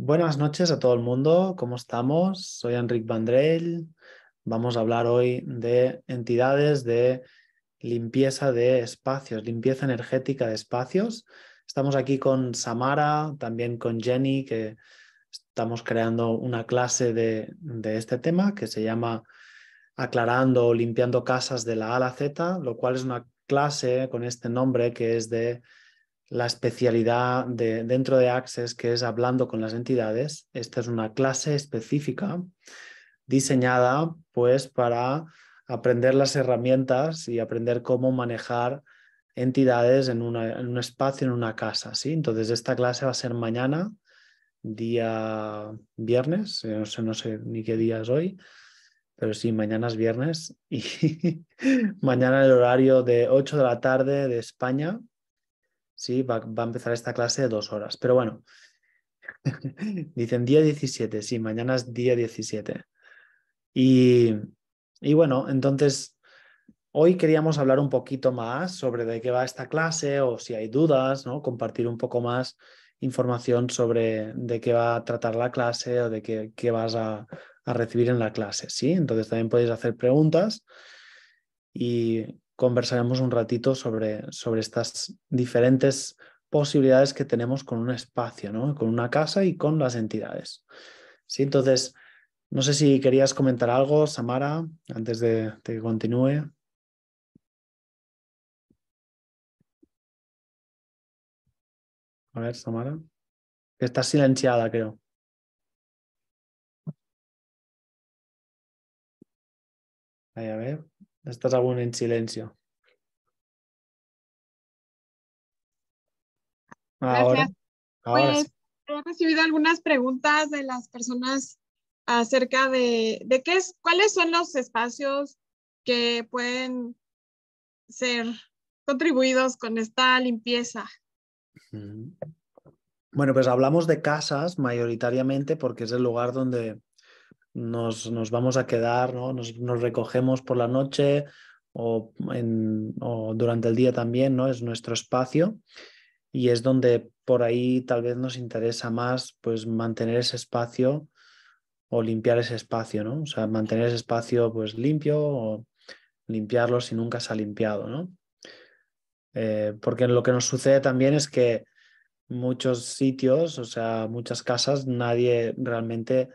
Buenas noches a todo el mundo, ¿cómo estamos? Soy Enric Vendrell. Vamos a hablar hoy de entidades de limpieza de espacios, limpieza energética de espacios. Estamos aquí con Samara, también con Jenny, que estamos creando una clase de este tema que se llama Aclarando o limpiando casas de la A a la Z, lo cual es una clase con este nombre que es de la especialidad dentro de Access, que es hablando con las entidades. Esta es una clase específica diseñada pues para aprender las herramientas y aprender cómo manejar entidades en un espacio, en una casa, ¿sí? Entonces esta clase va a ser mañana, día viernes, no sé ni qué día es hoy, pero sí, mañana es viernes y mañana en el horario de 8 de la tarde de España. Sí, va a empezar esta clase de 2 horas. Pero bueno, dicen día 17. Sí, mañana es día 17. Y, y bueno, entonces hoy queríamos hablar un poquito más sobre de qué va esta clase o si hay dudas, ¿no? Compartir un poco más información sobre de qué va a tratar la clase o de qué vas a recibir en la clase, ¿sí? Entonces también podéis hacer preguntas y conversaremos un ratito sobre estas diferentes posibilidades que tenemos con un espacio, ¿no? Con una casa y con las entidades. Sí, entonces, no sé si querías comentar algo, Samara, antes de que continúe. A ver, Samara. Estás silenciada, creo. Ahí, a ver. Estás aún en silencio. Ahora, Gracias. ahora sí. Pues he recibido algunas preguntas de las personas acerca de cuáles son los espacios que pueden ser contribuidos con esta limpieza. Mm. Bueno, pues hablamos de casas mayoritariamente porque es el lugar donde nos vamos a quedar, ¿no? Nos recogemos por la noche o durante el día también, ¿no? Es nuestro espacio y es donde por ahí tal vez nos interesa más pues mantener ese espacio o limpiar ese espacio, ¿no? O sea, mantener ese espacio pues limpio o limpiarlo si nunca se ha limpiado, ¿no? Porque lo que nos sucede también es que muchos sitios, o sea, muchas casas, nadie realmente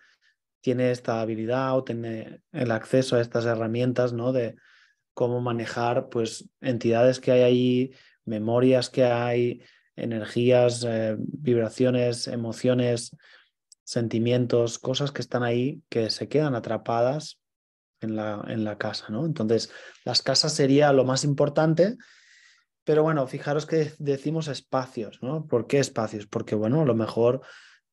tiene esta habilidad o tiene el acceso a estas herramientas, ¿no? De cómo manejar, pues, entidades que hay ahí, memorias que hay, energías, vibraciones, emociones, sentimientos, cosas que están ahí que se quedan atrapadas en la casa, ¿no? Entonces, las casas sería lo más importante, pero bueno, fijaros que decimos espacios, ¿no? ¿Por qué espacios? Porque, bueno, a lo mejor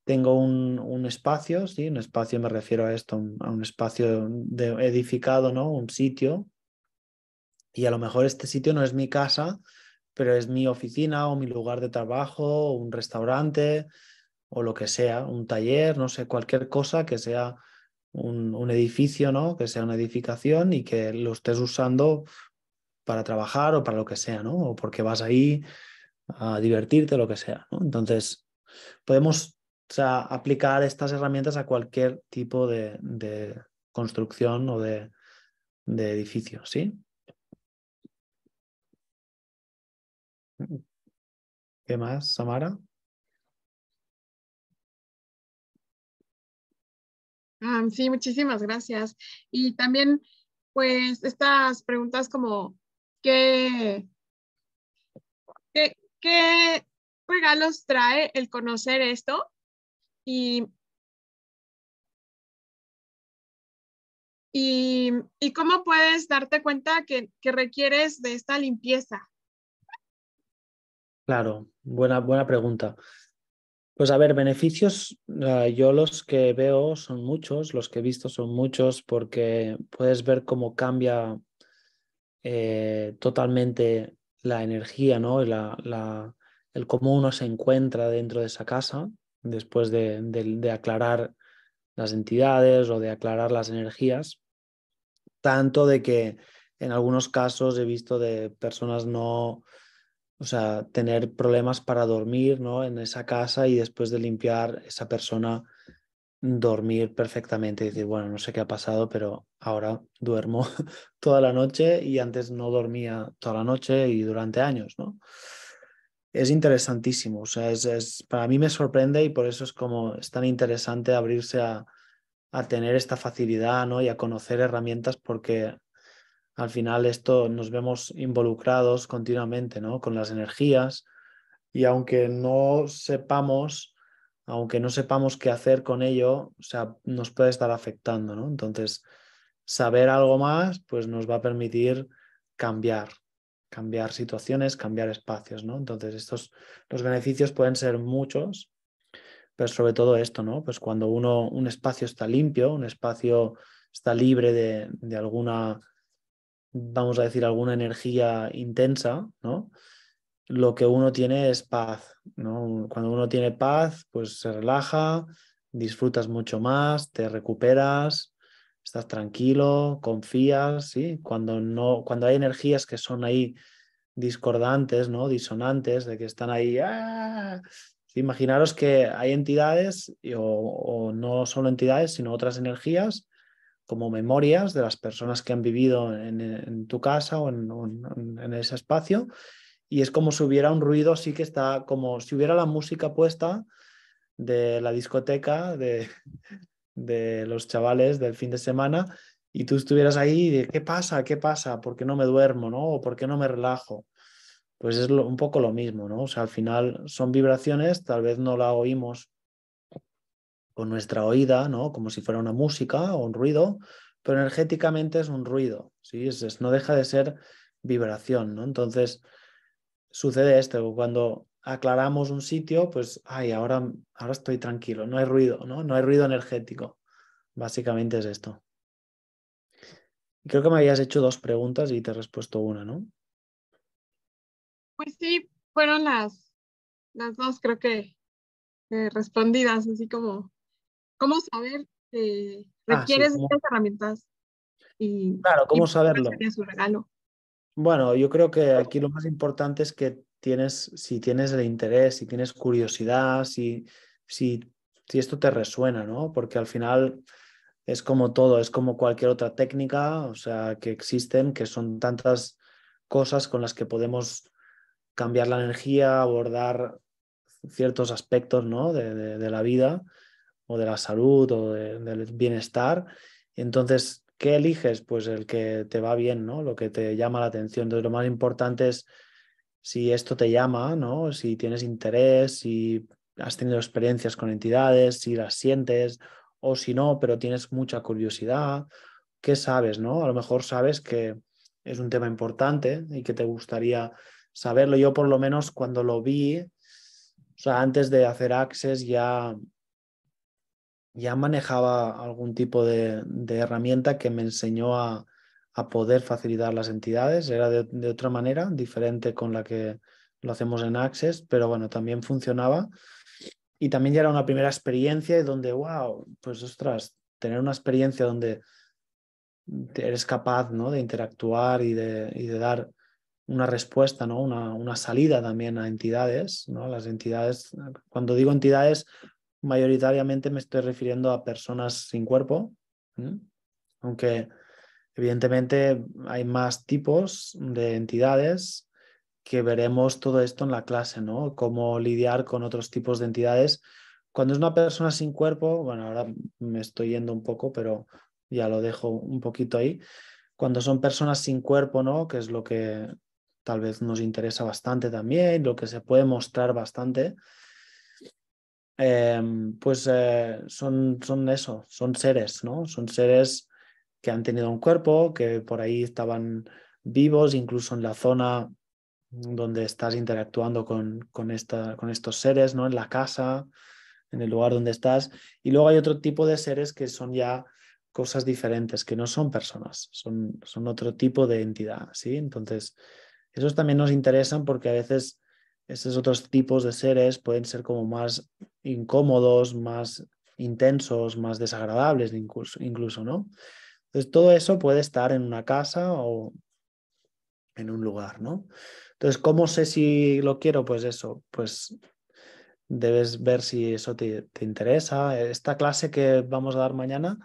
tengo un espacio, ¿sí? Un espacio me refiero a esto, a un espacio edificado, ¿no? Un sitio, y a lo mejor este sitio no es mi casa, pero es mi oficina o mi lugar de trabajo, o un restaurante o lo que sea, un taller, no sé, cualquier cosa que sea un edificio, ¿no? Que sea una edificación y que lo estés usando para trabajar o para lo que sea, ¿no? O porque vas ahí a divertirte, lo que sea, ¿no? Entonces, podemos, o sea, aplicar estas herramientas a cualquier tipo de construcción o de edificio, ¿sí? ¿Qué más, Samara? Sí, muchísimas gracias. Y también, pues, estas preguntas como, ¿qué, qué regalos trae el conocer esto? Y ¿Y, y cómo puedes darte cuenta que requieres de esta limpieza? Claro, buena pregunta. Pues a ver, beneficios, yo los que veo son muchos, los que he visto son muchos porque puedes ver cómo cambia totalmente la energía, ¿no? Y el cómo uno se encuentra dentro de esa casa después de aclarar las entidades o de aclarar las energías. Tanto de que en algunos casos he visto de personas o sea, tener problemas para dormir, ¿no? En esa casa y después de limpiar, esa persona dormir perfectamente y decir, bueno, no sé qué ha pasado, pero ahora duermo toda la noche y antes no dormía toda la noche y durante años, ¿no? Es interesantísimo, o sea, para mí me sorprende y por eso es como es tan interesante abrirse a tener esta facilidad, ¿no? Y a conocer herramientas porque al final esto nos vemos involucrados continuamente, ¿no? Con las energías y aunque no sepamos qué hacer con ello, o sea, nos puede estar afectando, ¿no? Entonces, saber algo más, pues nos va a permitir cambiar, cambiar situaciones, cambiar espacios, ¿no? Entonces, los beneficios pueden ser muchos, pero sobre todo esto, ¿no? Pues cuando un espacio está limpio, un espacio está libre de alguna, vamos a decir, alguna energía intensa, ¿no? Lo que uno tiene es paz, ¿no? Cuando uno tiene paz, pues se relaja, disfrutas mucho más, te recuperas, estás tranquilo, confías, ¿sí? Cuando no, cuando hay energías que son ahí discordantes, ¿no? Disonantes, de que están ahí. ¡Ah! Sí, imaginaros que hay entidades o no solo entidades, sino otras energías como memorias de las personas que han vivido en tu casa o en ese espacio y es como si hubiera un ruido, sí que está como si hubiera la música puesta de la discoteca de los chavales del fin de semana y tú estuvieras ahí y de ¿qué pasa? ¿Qué pasa? ¿Por qué no me duermo? ¿No? ¿O por qué no me relajo? Pues es un poco lo mismo, ¿no? O sea, al final son vibraciones, tal vez no la oímos con nuestra oída, ¿no? Como si fuera una música o un ruido, pero energéticamente es un ruido, ¿sí? No deja de ser vibración, ¿no? Entonces, sucede esto, cuando aclaramos un sitio, pues, ay, ahora estoy tranquilo, no hay ruido, ¿no? No hay ruido energético. Básicamente es esto. Creo que me habías hecho dos preguntas y te he respuesto una, ¿no? Pues sí, fueron las dos, creo que respondidas, así como, ¿cómo saber que Ah, sí, requieres estas herramientas claro, y ¿cómo cuál saberlo? sería su regalo? Bueno, yo creo que aquí lo más importante es que si tienes el interés, si tienes curiosidad, si, si esto te resuena, ¿no? Porque al final es como todo, es como cualquier otra técnica, o sea, que existen, que son tantas cosas con las que podemos cambiar la energía, abordar ciertos aspectos, ¿no? de la vida o de la salud o del bienestar. Entonces, ¿qué eliges? Pues el que te va bien, ¿no? Lo que te llama la atención. Entonces, lo más importante es si esto te llama, ¿no? Si tienes interés, si has tenido experiencias con entidades, si las sientes o si no, pero tienes mucha curiosidad. ¿Qué sabes, no? A lo mejor sabes que es un tema importante y que te gustaría saberlo. Yo por lo menos cuando lo vi, o sea, antes de hacer Access ya manejaba algún tipo de herramienta que me enseñó a poder facilitar las entidades. Era de otra manera, diferente con la que lo hacemos en Access, pero bueno, también funcionaba. Y también ya era una primera experiencia y donde, wow, pues ostras, tener una experiencia donde eres capaz, ¿no? De interactuar y de dar una respuesta, ¿no? Una salida también a entidades, ¿no? Las entidades, cuando digo entidades, mayoritariamente me estoy refiriendo a personas sin cuerpo, ¿m? Aunque evidentemente hay más tipos de entidades que veremos todo esto en la clase, ¿no? Cómo lidiar con otros tipos de entidades. Cuando es una persona sin cuerpo, bueno, ahora me estoy yendo un poco, pero ya lo dejo un poquito ahí. Cuando son personas sin cuerpo, ¿no? Que es lo que tal vez nos interesa bastante también, lo que se puede mostrar bastante, son eso, son seres, ¿no? Son seres que han tenido un cuerpo, que por ahí estaban vivos, incluso en la zona donde estás interactuando con estos seres, ¿no? En la casa, en el lugar donde estás. Y luego hay otro tipo de seres que son ya cosas diferentes, que no son personas, son otro tipo de entidad, ¿sí? Entonces, esos también nos interesan porque a veces esos otros tipos de seres pueden ser como más incómodos, más intensos, más desagradables incluso, ¿no? Entonces, todo eso puede estar en una casa o en un lugar, ¿no? Entonces, ¿cómo sé si lo quiero? Pues eso, pues debes ver si eso te interesa. Esta clase que vamos a dar mañana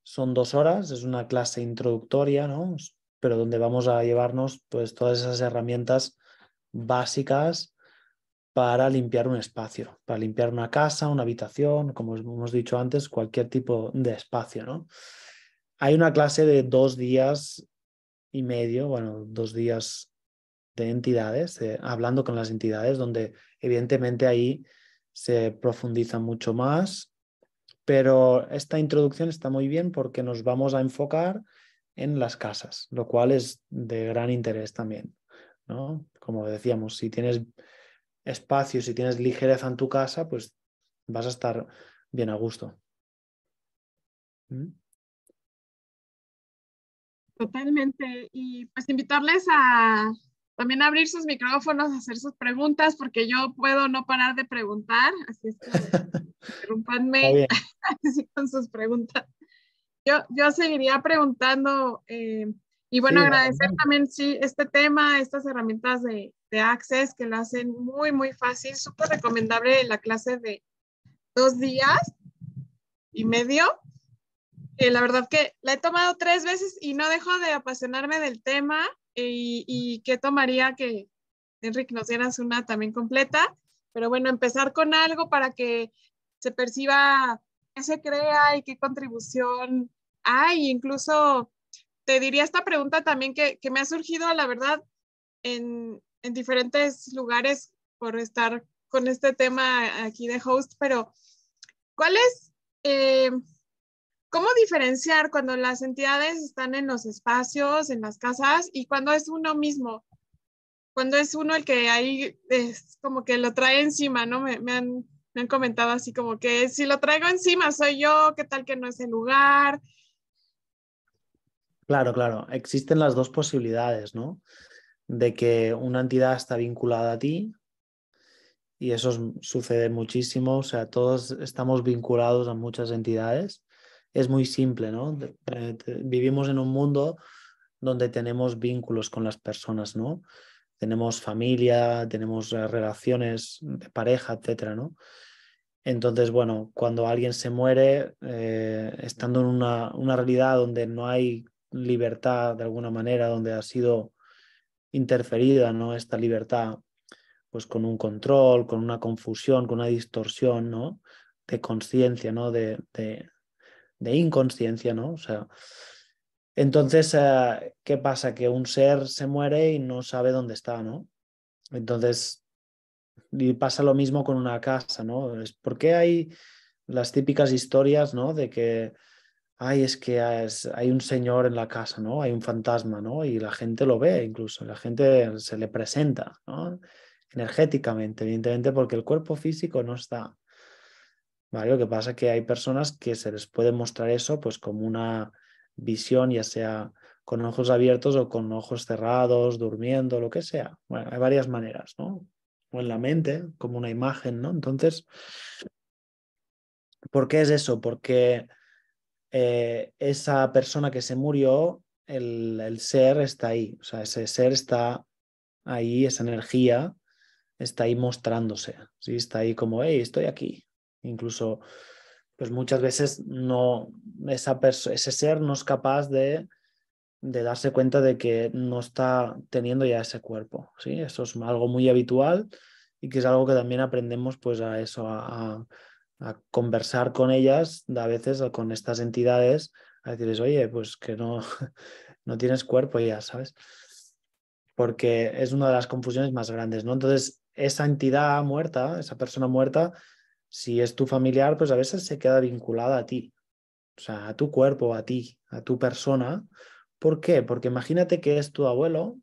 son 2 horas, es una clase introductoria, ¿no? Pero donde vamos a llevarnos pues todas esas herramientas básicas para limpiar un espacio, para limpiar una casa, una habitación, como hemos dicho antes, cualquier tipo de espacio, ¿no? Hay una clase de 2 días y medio, bueno, 2 días de entidades, hablando con las entidades, donde evidentemente ahí se profundiza mucho más, pero esta introducción está muy bien porque nos vamos a enfocar en las casas, lo cual es de gran interés también, ¿no? Como decíamos, si tienes espacio, si tienes ligereza en tu casa, pues vas a estar bien a gusto. ¿Mm? Totalmente. Y pues invitarles a también abrir sus micrófonos, a hacer sus preguntas, porque yo puedo no parar de preguntar, así es que Está interrúmpanme bien. así con sus preguntas. Yo seguiría preguntando y bueno, Sí, agradecer adelante. también, sí, este tema, estas herramientas de Access que lo hacen muy, muy fácil, súper recomendable la clase de 2 días y medio. La verdad que la he tomado 3 veces y no dejo de apasionarme del tema y qué tomaría que Enrique nos dieras una también completa, pero bueno, empezar con algo para que se perciba qué se crea y qué contribución hay. Incluso te diría esta pregunta también que me ha surgido, la verdad, en diferentes lugares por estar con este tema aquí de host, pero ¿cuál es... ¿cómo diferenciar cuando las entidades están en los espacios, en las casas, y cuando es uno mismo? Cuando es uno el que ahí es como que lo trae encima, ¿no? Me han comentado así como que si lo traigo encima soy yo, ¿qué tal que no es el lugar? Claro, claro. Existen las dos posibilidades, ¿no? De que una entidad está vinculada a ti y eso sucede muchísimo, o sea, todos estamos vinculados a muchas entidades. Es muy simple, ¿no? Vivimos en un mundo donde tenemos vínculos con las personas, ¿no? Tenemos familia, tenemos relaciones de pareja, etcétera, ¿no? Entonces, bueno, cuando alguien se muere, estando en una realidad donde no hay libertad de alguna manera, donde ha sido interferida, ¿no? Esta libertad, pues con un control, con una confusión, con una distorsión, ¿no? De conciencia, ¿no? De inconsciencia, ¿no? O sea, entonces, ¿qué pasa? Que un ser se muere y no sabe dónde está, ¿no? Entonces, y pasa lo mismo con una casa, ¿no? ¿Por qué hay las típicas historias, ¿no? De que, ay, es que hay un señor en la casa, ¿no? Hay un fantasma, ¿no? Y la gente lo ve incluso, la gente se le presenta, ¿no? Energéticamente, evidentemente, porque el cuerpo físico no está, ¿vale? Lo que pasa es que hay personas que se les puede mostrar eso pues como una visión, ya sea con ojos abiertos o con ojos cerrados, durmiendo, lo que sea. Bueno, hay varias maneras, ¿no? O en la mente, como una imagen, ¿no? Entonces, ¿por qué es eso? Porque esa persona que se murió, el ser está ahí, o sea, ese ser está ahí, esa energía está ahí mostrándose, ¿sí? Está ahí como, hey, estoy aquí. Incluso, pues muchas veces no, ese ser no es capaz de darse cuenta de que no está teniendo ya ese cuerpo, ¿sí? Eso es algo muy habitual y que es algo que también aprendemos pues a eso, a conversar con ellas, a veces con estas entidades, a decirles, oye, pues que no, no tienes cuerpo ya, ¿sabes? Porque es una de las confusiones más grandes, ¿no? Entonces, esa entidad muerta, esa persona muerta, si es tu familiar, pues a veces se queda vinculada a ti, o sea, a tu cuerpo, a ti, a tu persona. ¿Por qué? Porque imagínate que es tu abuelo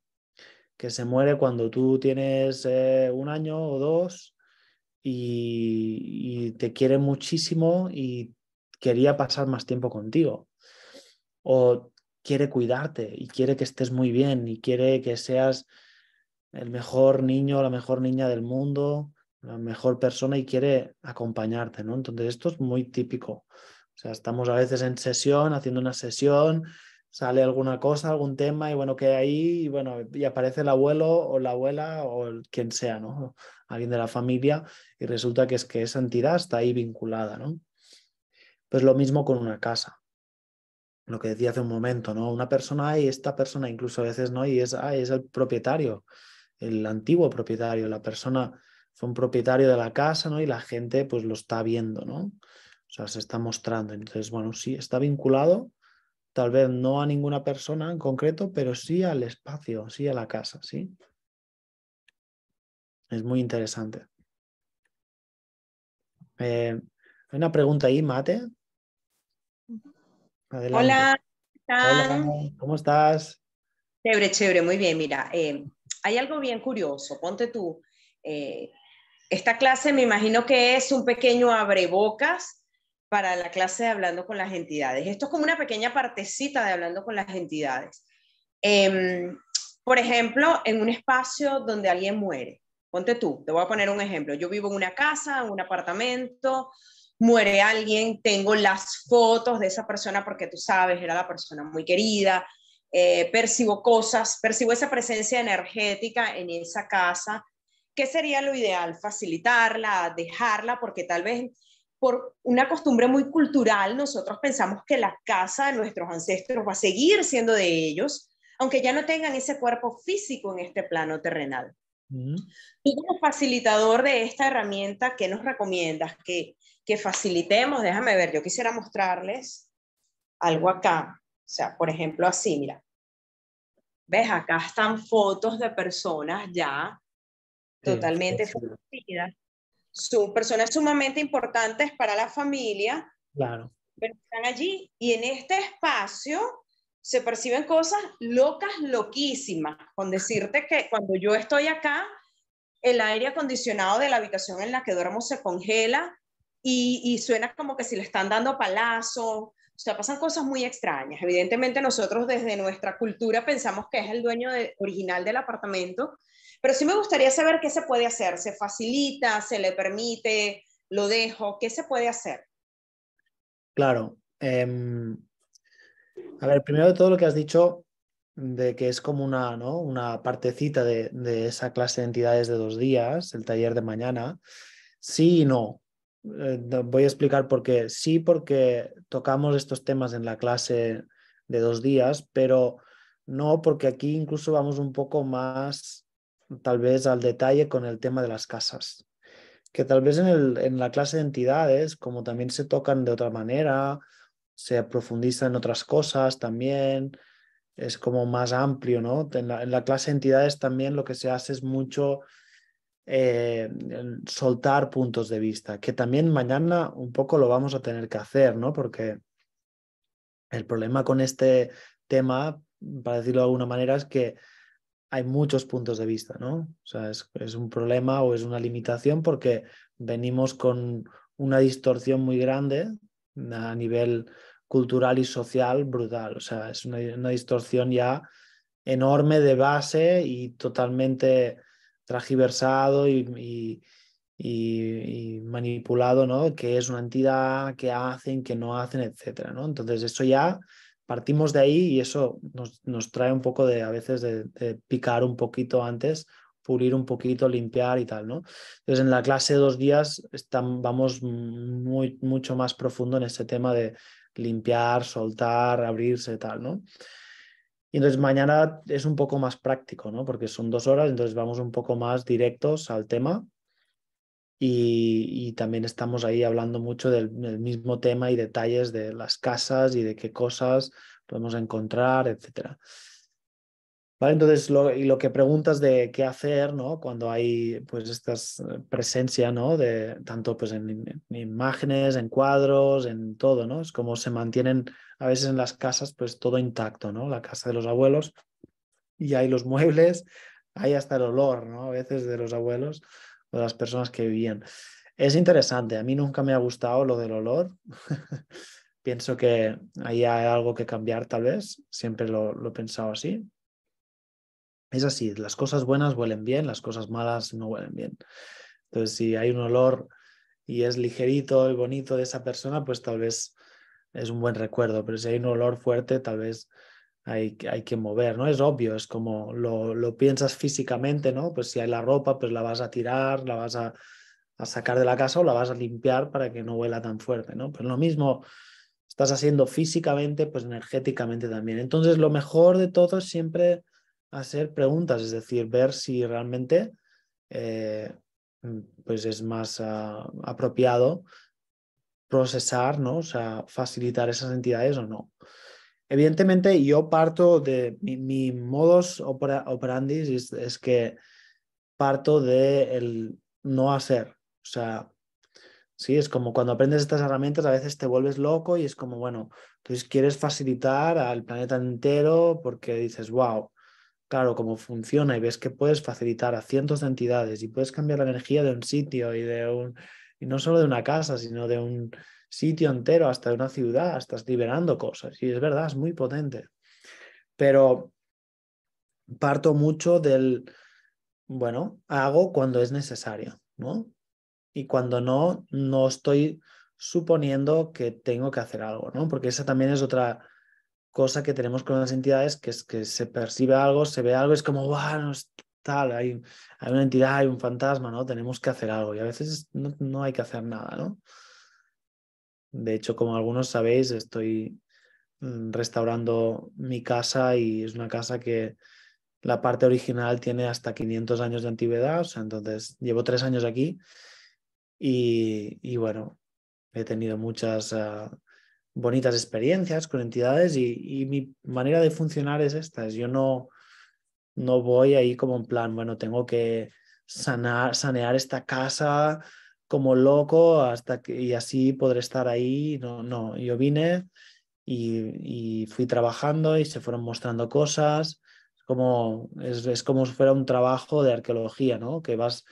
que se muere cuando tú tienes 1 año o 2 y te quiere muchísimo y quería pasar más tiempo contigo. O quiere cuidarte y quiere que estés muy bien y quiere que seas el mejor niño, la mejor niña del mundo, la mejor persona y quiere acompañarte, ¿no? Entonces esto es muy típico. O sea, estamos a veces en sesión, haciendo una sesión sale alguna cosa, algún tema y bueno, que ahí y bueno, y aparece el abuelo o la abuela o quien sea, ¿no? Alguien de la familia y resulta que es que esa entidad está ahí vinculada, ¿no? Pues lo mismo con una casa. Lo que decía hace un momento, ¿no? Una persona y esta persona incluso a veces, ¿no? Y es el propietario, el antiguo propietario, la persona fue un propietario de la casa, ¿no? Y la gente pues lo está viendo, ¿no? O sea, se está mostrando. Entonces, bueno, sí, está vinculado, tal vez no a ninguna persona en concreto, pero sí al espacio, sí a la casa, ¿sí? Es muy interesante. Hay una pregunta ahí, Mate. Adelante. Hola, ¿qué Hola, tal? ¿cómo estás? Chévere, chévere, muy bien. Mira, hay algo bien curioso. Ponte tú, eh, esta clase me imagino que es un pequeño abrebocas para la clase de Hablando con las Entidades. Esto es como una pequeña partecita de Hablando con las Entidades. Em, por ejemplo, en un espacio donde alguien muere. Ponte tú, te voy a poner un ejemplo. Yo vivo en una casa, en un apartamento, muere alguien, tengo las fotos de esa persona porque tú sabes, era la persona muy querida, percibo cosas, percibo esa presencia energética en esa casa. ¿Qué sería lo ideal? Facilitarla, dejarla, porque tal vez por una costumbre muy cultural nosotros pensamos que la casa de nuestros ancestros va a seguir siendo de ellos, aunque ya no tengan ese cuerpo físico en este plano terrenal. Mm. Tú como facilitador de esta herramienta, ¿qué nos recomiendas? Que facilitemos, déjame ver, yo quisiera mostrarles algo acá. O sea, por ejemplo, así, mira. ¿Ves? Acá están fotos de personas ya Sí, totalmente sí, fallecidas. Son personas sumamente importantes para la familia, claro. pero están allí y en este espacio se perciben cosas locas, loquísimas. Con decirte que cuando yo estoy acá, el aire acondicionado de la habitación en la que duermo se congela y suena como que si le están dando palazos. O sea, pasan cosas muy extrañas. Evidentemente nosotros desde nuestra cultura pensamos que es el dueño original del apartamento, pero sí me gustaría saber qué se puede hacer. ¿Se facilita? ¿Se le permite? ¿Lo dejo? ¿Qué se puede hacer? Claro. A ver, primero de todo lo que has dicho de que es como una, ¿no? Una partecita de esa clase de entidades de 2 días, el taller de mañana. Sí y no. Voy a explicar por qué. Sí, porque tocamos estos temas en la clase de 2 días, pero no porque aquí incluso vamos un poco más, tal vez al detalle con el tema de las casas. Que tal vez en la clase de entidades, como también se tocan de otra manera, se profundiza en otras cosas también, es como más amplio, ¿no? En la clase de entidades también lo que se hace es mucho soltar puntos de vista, que también mañana un poco lo vamos a tener que hacer, ¿no? Porque el problema con este tema, para decirlo de alguna manera, es que hay muchos puntos de vista, ¿no? O sea, es un problema o es una limitación porque venimos con una distorsión muy grande a nivel cultural y social brutal. O sea, es una distorsión ya enorme de base y totalmente transgiversado y manipulado, ¿no? Que es una entidad, que hacen, que no hacen, etcétera, ¿no? Entonces, eso ya partimos de ahí y eso nos trae un poco de, a veces, de picar un poquito antes, pulir un poquito, limpiar y tal, ¿no? Entonces, en la clase de 2 días vamos mucho más profundo en ese tema de limpiar, soltar, abrirse y tal, ¿no? Y entonces mañana es un poco más práctico, ¿no? Porque son 2 horas, entonces vamos un poco más directos al tema y también estamos ahí hablando mucho del mismo tema y detalles de las casas y de qué cosas podemos encontrar, etcétera. Vale, entonces lo que preguntas de qué hacer, ¿no? Cuando hay pues estas presencia, ¿no? De tanto pues en imágenes, en cuadros, en todo, ¿no? Es como se mantienen a veces en las casas pues todo intacto, ¿no? La casa de los abuelos y hay los muebles, hay hasta el olor, ¿no? A veces de los abuelos o de las personas que vivían. Es interesante, a mí nunca me ha gustado lo del olor. Pienso que ahí hay algo que cambiar tal vez, siempre lo he pensado así. Es así, las cosas buenas huelen bien, las cosas malas no huelen bien. Entonces, si hay un olor y es ligerito y bonito de esa persona, pues tal vez es un buen recuerdo, pero si hay un olor fuerte, tal vez hay que mover, ¿no? Es obvio, es como lo piensas físicamente, ¿no? Pues si hay la ropa, pues la vas a tirar, la vas a sacar de la casa o la vas a limpiar para que no huela tan fuerte, ¿no? Pues lo mismo estás haciendo físicamente, pues energéticamente también. Entonces, lo mejor de todo es siempre hacer preguntas, es decir, ver si realmente pues es más apropiado procesar, ¿no? O sea, facilitar esas entidades o no. Evidentemente, yo parto de mi modus operandi es que parto de el no hacer. O sea, sí, es como cuando aprendes estas herramientas a veces te vuelves loco y es como, bueno, entonces quieres facilitar al planeta entero porque dices, wow, claro, cómo funciona y ves que puedes facilitar a cientos de entidades y puedes cambiar la energía de un sitio y no solo de una casa, sino de un sitio entero hasta de una ciudad, estás liberando cosas y es verdad, es muy potente. Pero parto mucho del, bueno, hago cuando es necesario, ¿no? Y cuando no, no estoy suponiendo que tengo que hacer algo, ¿no? Porque esa también es otra cosa que tenemos con las entidades, que es que se percibe algo, se ve algo, es como, wow, no es tal, hay una entidad, hay un fantasma, ¿no? Tenemos que hacer algo y a veces no hay que hacer nada, ¿no? De hecho, como algunos sabéis, estoy restaurando mi casa y es una casa que la parte original tiene hasta 500 años de antigüedad, o sea, entonces llevo 3 años aquí y bueno, he tenido muchas bonitas experiencias con entidades y mi manera de funcionar es esta, es yo no voy ahí como en plan, bueno, tengo que sanear esta casa como loco hasta que y así podré estar ahí. No, no, yo vine y fui trabajando y se fueron mostrando cosas. Es como si fuera un trabajo de arqueología, ¿no? Que vas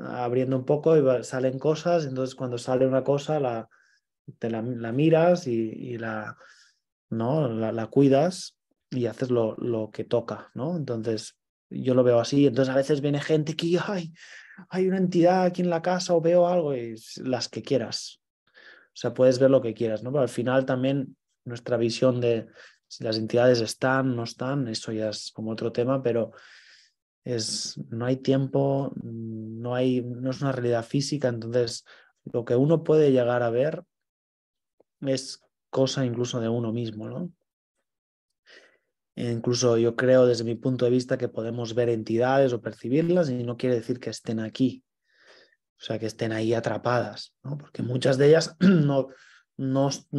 abriendo un poco y salen cosas, entonces cuando sale una cosa la miras y ¿no? la cuidas y haces lo que toca, ¿no? Entonces yo lo veo así, entonces a veces viene gente que hay una entidad aquí en la casa o veo algo y las que quieras. O sea, puedes ver lo que quieras, ¿no? Pero al final también nuestra visión de si las entidades están, no están, eso ya es como otro tema, pero no hay tiempo, no es una realidad física, entonces lo que uno puede llegar a ver es cosa incluso de uno mismo, ¿no? E incluso yo creo desde mi punto de vista que podemos ver entidades o percibirlas y no quiere decir que estén aquí, o sea, que estén ahí atrapadas, ¿no? Porque muchas de ellas no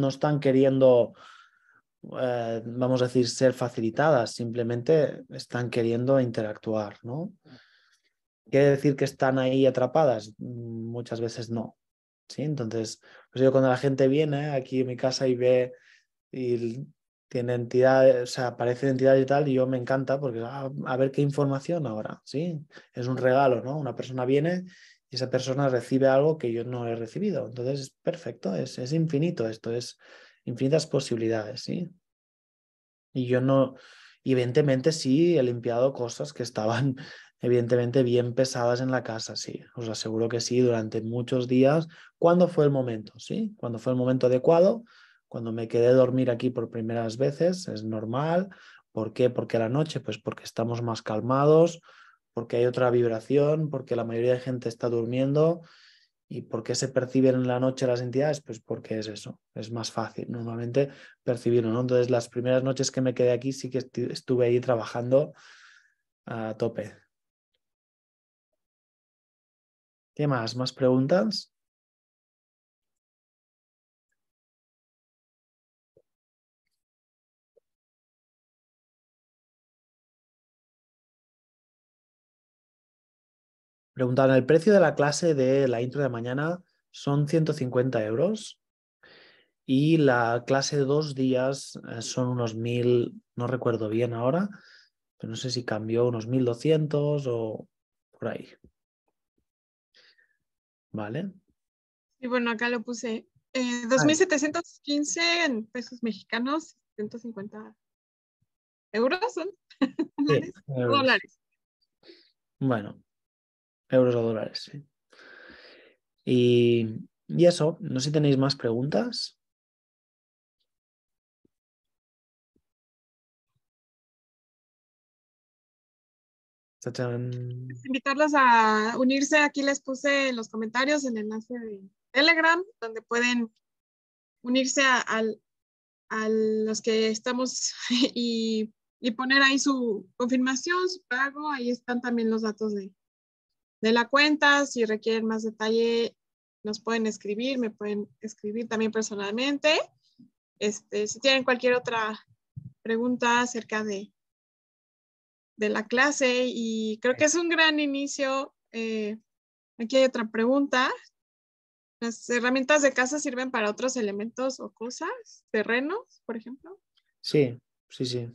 están queriendo, vamos a decir, ser facilitadas, simplemente están queriendo interactuar, ¿no? ¿Quiere decir que están ahí atrapadas? Muchas veces no, ¿sí? Entonces, pues yo cuando la gente viene aquí en mi casa y ve y tiene entidades, o sea, aparece entidad y tal, y yo me encanta porque a ver qué información ahora, ¿sí? Es un regalo, ¿no? Una persona viene y esa persona recibe algo que yo no he recibido. Entonces es perfecto, es infinito esto, es infinitas posibilidades, ¿sí? Y yo no, y evidentemente sí, he limpiado cosas que estaban evidentemente bien pesadas en la casa, sí, os aseguro que sí, durante muchos días, cuando fue el momento, ¿sí? Cuando fue el momento adecuado, cuando me quedé a dormir aquí por primeras veces, es normal. ¿Por qué? Porque a la noche, pues porque estamos más calmados, porque hay otra vibración, porque la mayoría de gente está durmiendo. ¿Y por qué se perciben en la noche las entidades? Pues porque es eso, es más fácil normalmente percibirlo, ¿no? Entonces las primeras noches que me quedé aquí sí que estuve ahí trabajando a tope. ¿Qué más? ¿Más preguntas? Preguntaban, el precio de la clase de la intro de mañana son 150 euros y la clase de 2 días son unos 1000, no recuerdo bien ahora, pero no sé si cambió unos 1200 o por ahí. ¿Vale? Y bueno, acá lo puse. Ah, 2.715 en pesos mexicanos, 150 euros son sí, dólares. euros. Dólares. Bueno, euros o dólares, sí. Y eso, no sé si tenéis más preguntas. Chachán. Invitarlos a unirse. Aquí les puse en los comentarios el enlace de Telegram, donde pueden unirse a los que estamos y poner ahí su confirmación, su pago. Ahí están también los datos de la cuenta. Si requieren más detalle, nos pueden escribir, me pueden escribir también personalmente. Si tienen cualquier otra pregunta acerca de la clase, y creo que es un gran inicio. Aquí hay otra pregunta. ¿Las herramientas de casa sirven para otros elementos o cosas? ¿Terrenos, por ejemplo? Sí, sí, sí.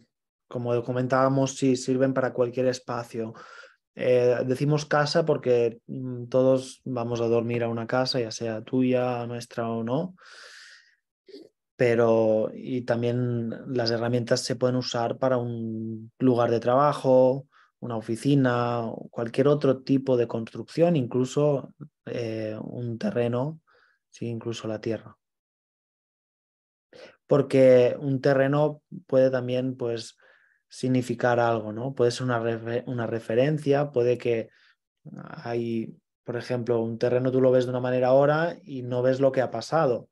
Como comentábamos, sí, sirven para cualquier espacio. Decimos casa porque todos vamos a dormir a una casa, ya sea tuya, nuestra o no. Pero y también las herramientas se pueden usar para un lugar de trabajo, una oficina, o cualquier otro tipo de construcción, incluso un terreno, sí, incluso la tierra. Porque un terreno puede también, pues, significar algo, ¿no? Puede ser una referencia, puede que hay, por ejemplo, un terreno tú lo ves de una manera ahora y no ves lo que ha pasado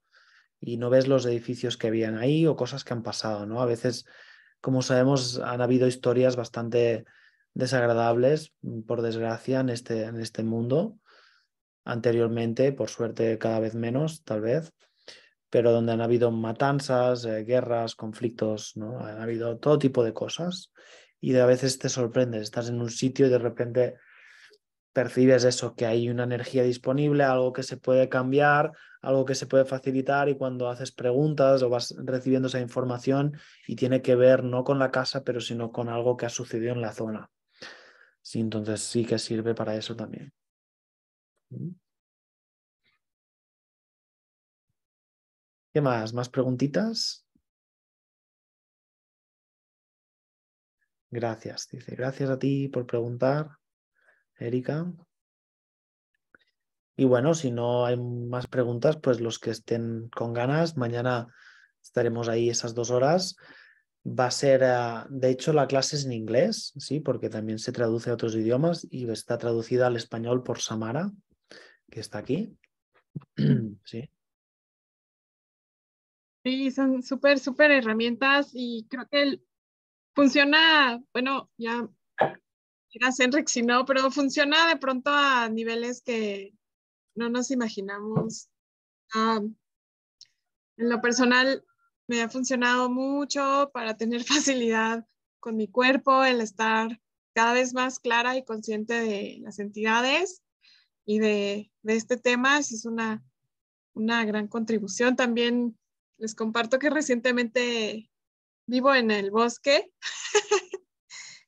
y no ves los edificios que habían ahí o cosas que han pasado, ¿no? A veces, como sabemos, han habido historias bastante desagradables, por desgracia, en este mundo anteriormente, por suerte cada vez menos, tal vez, pero donde han habido matanzas, guerras, conflictos, ¿no? Han habido todo tipo de cosas y a veces te sorprendes, estás en un sitio y de repente percibes eso, que hay una energía disponible, algo que se puede cambiar, algo que se puede facilitar, y cuando haces preguntas o vas recibiendo esa información y tiene que ver no con la casa, pero sino con algo que ha sucedido en la zona. Sí, entonces sí que sirve para eso también. ¿Qué más? ¿Más preguntitas? Gracias, dice. Gracias a ti por preguntar, Erika. Y bueno, si no hay más preguntas, pues los que estén con ganas, mañana estaremos ahí esas 2 horas. Va a ser, de hecho, la clase es en inglés, sí, porque también se traduce a otros idiomas y está traducida al español por Samara, que está aquí. Sí. Sí, son súper, súper herramientas, y creo que funciona, bueno, ya dirás Enric si no, pero funciona de pronto a niveles que no nos imaginamos. Ah, en lo personal, me ha funcionado mucho para tener facilidad con mi cuerpo, el estar cada vez más clara y consciente de las entidades y de este tema. Sí, es una gran contribución. También les comparto que recientemente vivo en el bosque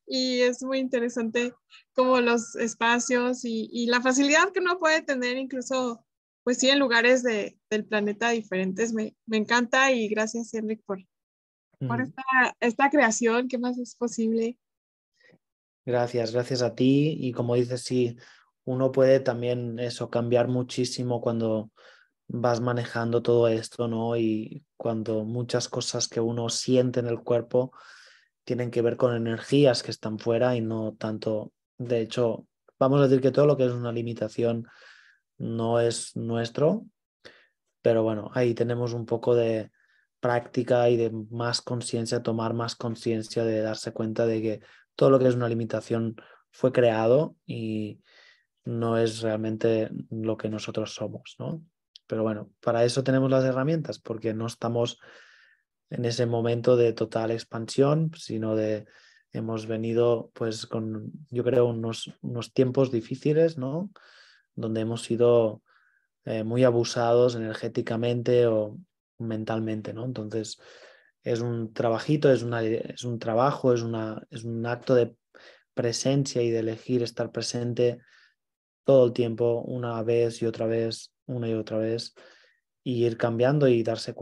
y es muy interesante como los espacios y la facilidad que uno puede tener, incluso, pues sí, en lugares del planeta diferentes. Me encanta, y gracias, Enric, por esta creación. ¿Qué más es posible? Gracias, gracias a ti. Y como dices, sí, uno puede también eso, cambiar muchísimo cuando vas manejando todo esto, ¿no? Y cuando muchas cosas que uno siente en el cuerpo tienen que ver con energías que están fuera y no tanto, de hecho, vamos a decir que todo lo que es una limitación no es nuestro, pero bueno, ahí tenemos un poco de práctica y de más conciencia, tomar más conciencia de darse cuenta de que todo lo que es una limitación fue creado y no es realmente lo que nosotros somos, ¿no? Pero bueno, para eso tenemos las herramientas, porque no estamos en ese momento de total expansión, sino de hemos venido pues con, yo creo, unos tiempos difíciles, ¿no? Donde hemos sido muy abusados energéticamente o mentalmente, ¿no? Entonces es un trabajito, es un trabajo, es un acto de presencia y de elegir estar presente todo el tiempo, una vez y otra vez, una y otra vez, y ir cambiando y dándose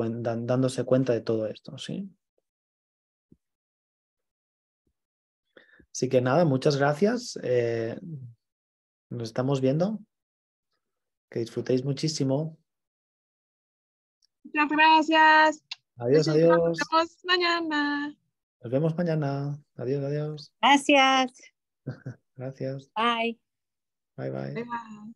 cuenta de todo esto, ¿sí? Así que nada, muchas gracias. Nos estamos viendo. Que disfrutéis muchísimo. Muchas gracias. Adiós, Besitos, nos adiós. vemos mañana. Nos vemos mañana. Adiós, adiós. Gracias. Gracias. Bye. Bye bye. Bye, bye.